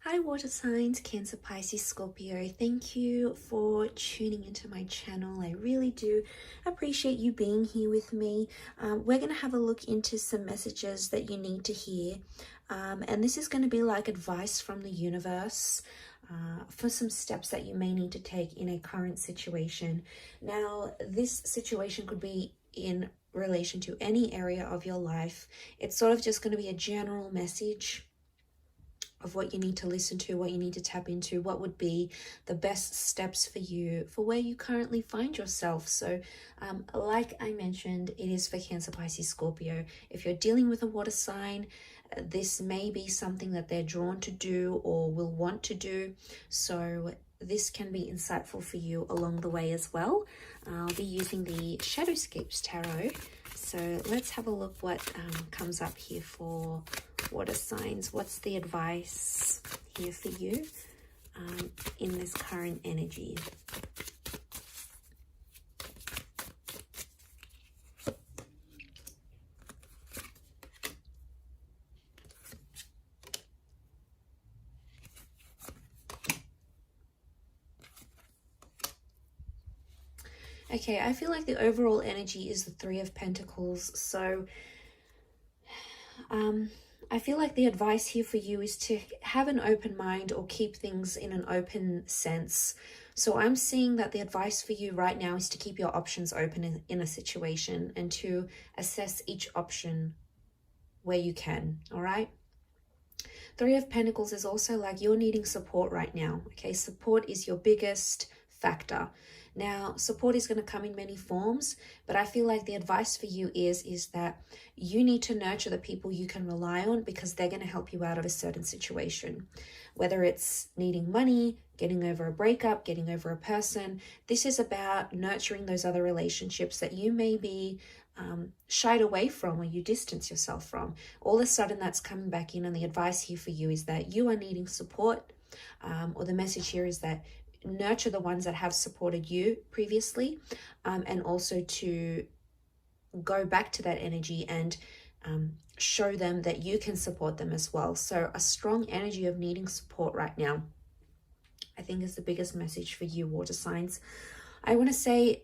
Hi water signs, Cancer, Pisces, Scorpio. Thank you for tuning into my channel. I really do appreciate you being here with me. We're going to have a look into some messages that you need to hear. And this is going to be like advice from the universe for some steps that you may need to take in a current situation. Now, this situation could be in relation to any area of your life. It's sort of just going to be a general message of what you need to listen to, what you need to tap into, what would be the best steps for you for where you currently find yourself. So like I mentioned, it is for Cancer, Pisces, Scorpio. If you're dealing with a water sign, this may be something that they're drawn to do or will want to do. So this can be insightful for you along the way as well. I'll be using the Shadowscapes Tarot. So let's have a look what comes up here for water signs. What's the advice here for you in this current energy? Okay, I feel like the overall energy is the Three of Pentacles. So I feel like the advice here for you is to have an open mind or keep things in an open sense. So I'm seeing that the advice for you right now is to keep your options open in a situation and to assess each option where you can, all right? Three of Pentacles is also like you're needing support right now, okay? Support is your biggest factor. Now, support is going to come in many forms, but I feel like the advice for you is that you need to nurture the people you can rely on because they're going to help you out of a certain situation. Whether it's needing money, getting over a breakup, getting over a person, this is about nurturing those other relationships that you may be shied away from or you distance yourself from. All of a sudden that's coming back in, and the advice here for you is that you are needing support, or the message here is that nurture the ones that have supported you previously, and also to go back to that energy and show them that you can support them as well. So a strong energy of needing support right now, I think, is the biggest message for you, water signs. I want to say,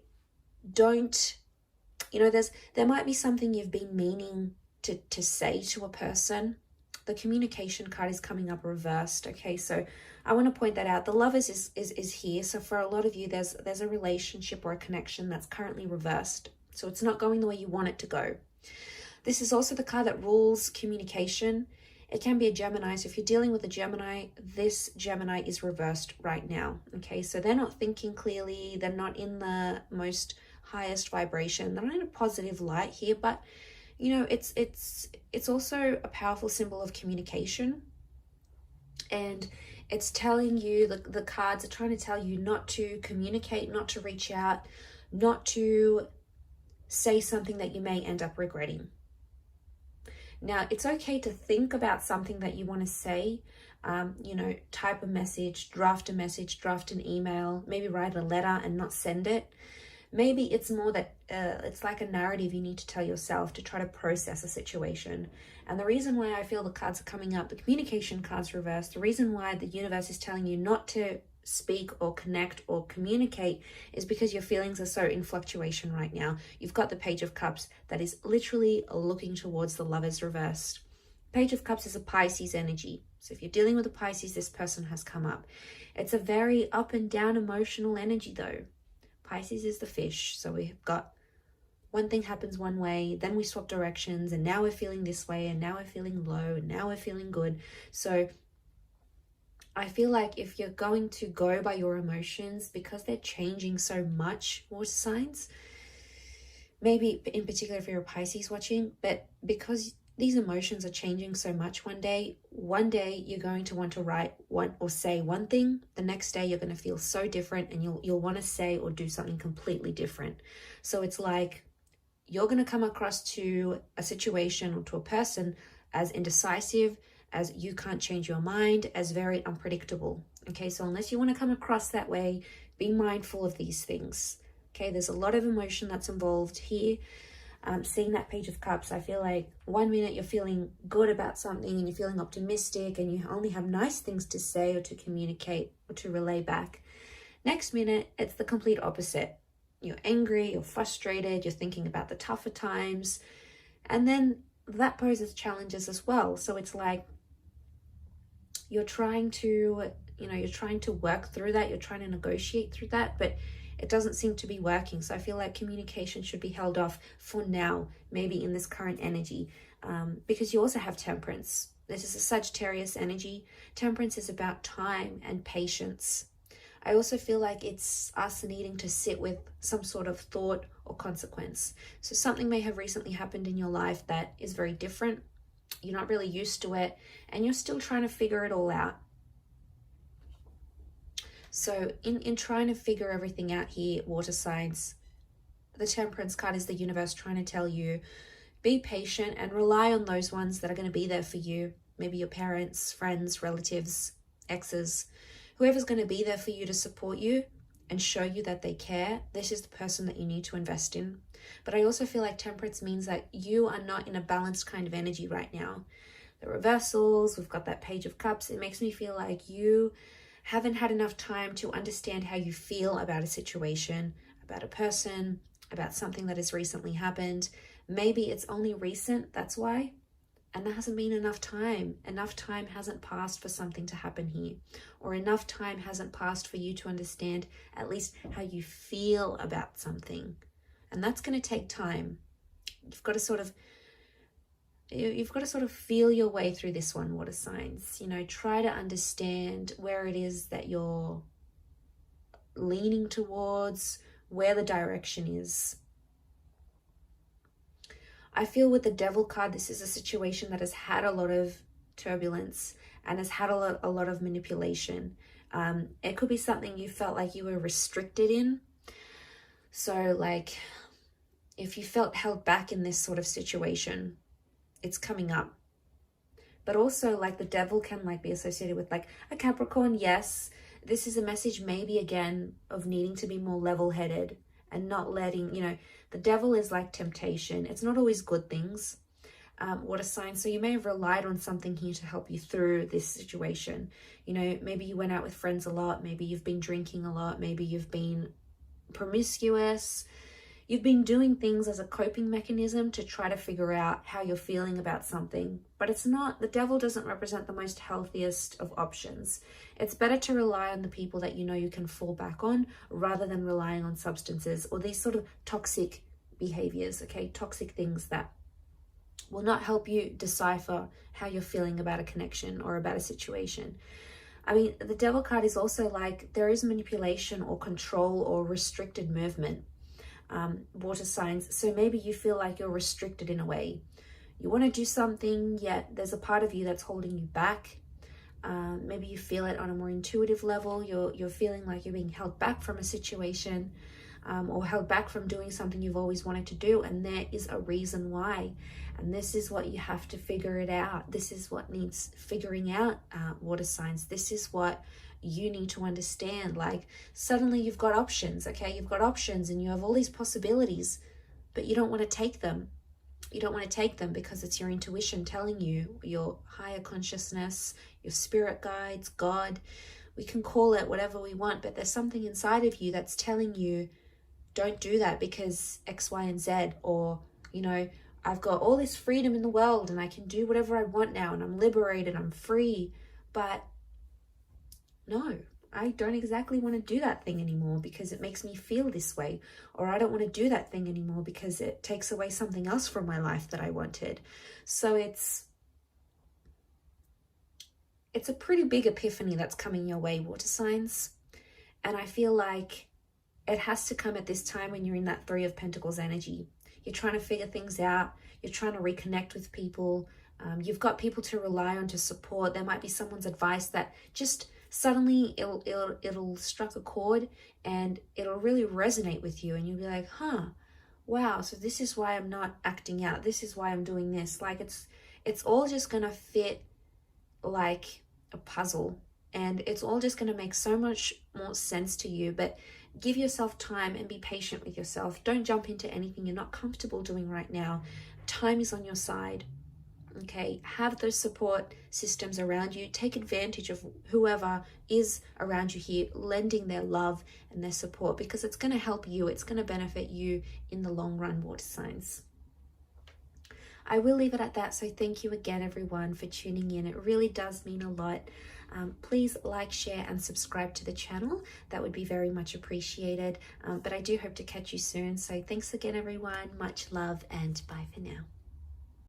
don't, there might be something you've been meaning to say to a person. The communication card is coming up reversed, okay? So I want to point that out. The Lovers is here. So for a lot of you, there's a relationship or a connection that's currently reversed. So it's not going the way you want it to go. This is also the card that rules communication. It can be a Gemini. So if you're dealing with a Gemini, this Gemini is reversed right now, okay? So they're not thinking clearly. They're not in the most highest vibration. They're not in a positive light here, but it's also a powerful symbol of communication. And it's telling you, the cards are trying to tell you not to communicate, not to reach out, not to say something that you may end up regretting. Now, it's okay to think about something that you want to say, type a message, draft an email, maybe write a letter and not send it. Maybe it's more that it's like a narrative you need to tell yourself to try to process a situation. And the reason why I feel the cards are coming up, the communication cards reversed, the reason why the universe is telling you not to speak or connect or communicate is because your feelings are so in fluctuation right now. You've got the Page of Cups that is literally looking towards the Lovers reversed. Page of Cups is a Pisces energy. So if you're dealing with a Pisces, this person has come up. It's a very up and down emotional energy though. Pisces is the fish, so we've got one thing happens one way, then we swap directions, and now we're feeling this way, and now we're feeling low, and now we're feeling good. So I feel like if you're going to go by your emotions, because they're changing so much, water signs, maybe in particular if you're a Pisces watching, but because these emotions are changing so much, one day you're going to want to write one or say one thing, the next day you're going to feel so different, and you'll want to say or do something completely different. So it's like you're going to come across to a situation or to a person as indecisive, as you can't change your mind, as very unpredictable. Okay, so unless you want to come across that way, be mindful of these things. Okay, there's a lot of emotion that's involved here. Seeing that Page of Cups, I feel like 1 minute you're feeling good about something and you're feeling optimistic and you only have nice things to say or to communicate or to relay back. Next minute, it's the complete opposite. You're angry, you're frustrated, you're thinking about the tougher times. And then that poses challenges as well. So it's like you're trying to, you're trying to work through that, you're trying to negotiate through that, but it doesn't seem to be working. So I feel like communication should be held off for now, maybe in this current energy, because you also have Temperance. This is a Sagittarius energy. Temperance is about time and patience. I also feel like it's us needing to sit with some sort of thought or consequence. So something may have recently happened in your life that is very different. You're not really used to it, and you're still trying to figure it all out. So in trying to figure everything out here, water signs, the Temperance card is the universe trying to tell you, be patient and rely on those ones that are going to be there for you. Maybe your parents, friends, relatives, exes, whoever's going to be there for you to support you and show you that they care. This is the person that you need to invest in. But I also feel like Temperance means that you are not in a balanced kind of energy right now. The reversals, we've got that Page of Cups. It makes me feel like you haven't had enough time to understand how you feel about a situation, about a person, about something that has recently happened. Maybe it's only recent, that's why. And there hasn't been enough time. Enough time hasn't passed for something to happen here. Or enough time hasn't passed for you to understand at least how you feel about something. And that's going to take time. You've got to sort of feel your way through this one, water signs. Try to understand where it is that you're leaning towards, where the direction is. I feel with the Devil card, this is a situation that has had a lot of turbulence and has had a lot of manipulation. It could be something you felt like you were restricted in. So like if you felt held back in this sort of situation, it's coming up. But also like the Devil can like be associated with like a Capricorn. Yes, this is a message maybe again of needing to be more level-headed and not letting, the Devil is like temptation. It's not always good things, water signs. So you may have relied on something here to help you through this situation. Maybe you went out with friends a lot. Maybe you've been drinking a lot. Maybe you've been promiscuous. You've been doing things as a coping mechanism to try to figure out how you're feeling about something. But it's not, the Devil doesn't represent the most healthiest of options. It's better to rely on the people that you can fall back on rather than relying on substances or these sort of toxic behaviors, okay? Toxic things that will not help you decipher how you're feeling about a connection or about a situation. I mean, the Devil card is also like there is manipulation or control or restricted movement. Water signs. So maybe you feel like you're restricted in a way. You want to do something, yet there's a part of you that's holding you back. Maybe you feel it on a more intuitive level. You're feeling like you're being held back from a situation, or held back from doing something you've always wanted to do, and there is a reason why. And this is what you have to figure it out. This is what needs figuring out, water signs. This is what you need to understand. Like suddenly you've got options, okay? You've got options and you have all these possibilities, but you don't want to take them. You don't want to take them because it's your intuition telling you, your higher consciousness, your spirit guides, God. We can call it whatever we want, but there's something inside of you that's telling you, don't do that because X, Y, and Z, or, I've got all this freedom in the world and I can do whatever I want now and I'm liberated, I'm free. But no, I don't exactly want to do that thing anymore because it makes me feel this way. Or I don't want to do that thing anymore because it takes away something else from my life that I wanted. So it's a pretty big epiphany that's coming your way, water signs. And I feel like it has to come at this time when you're in that 3 of Pentacles energy. You're trying to figure things out. You're trying to reconnect with people. You've got people to rely on to support. There might be someone's advice that just suddenly it'll struck a chord and it'll really resonate with you. And you'll be like, wow, so this is why I'm not acting out. This is why I'm doing this. Like it's all just going to fit like a puzzle. and it's all just going to make so much more sense to you. But give yourself time and be patient with yourself. Don't jump into anything you're not comfortable doing right now. Time is on your side. Okay, have those support systems around you. Take advantage of whoever is around you here, lending their love and their support, because it's going to help you. It's going to benefit you in the long run, water signs. I will leave it at that. So thank you again, everyone, for tuning in. It really does mean a lot. Please like, share, and subscribe to the channel. That would be very much appreciated. But I do hope to catch you soon. So thanks again, everyone. Much love, and bye for now.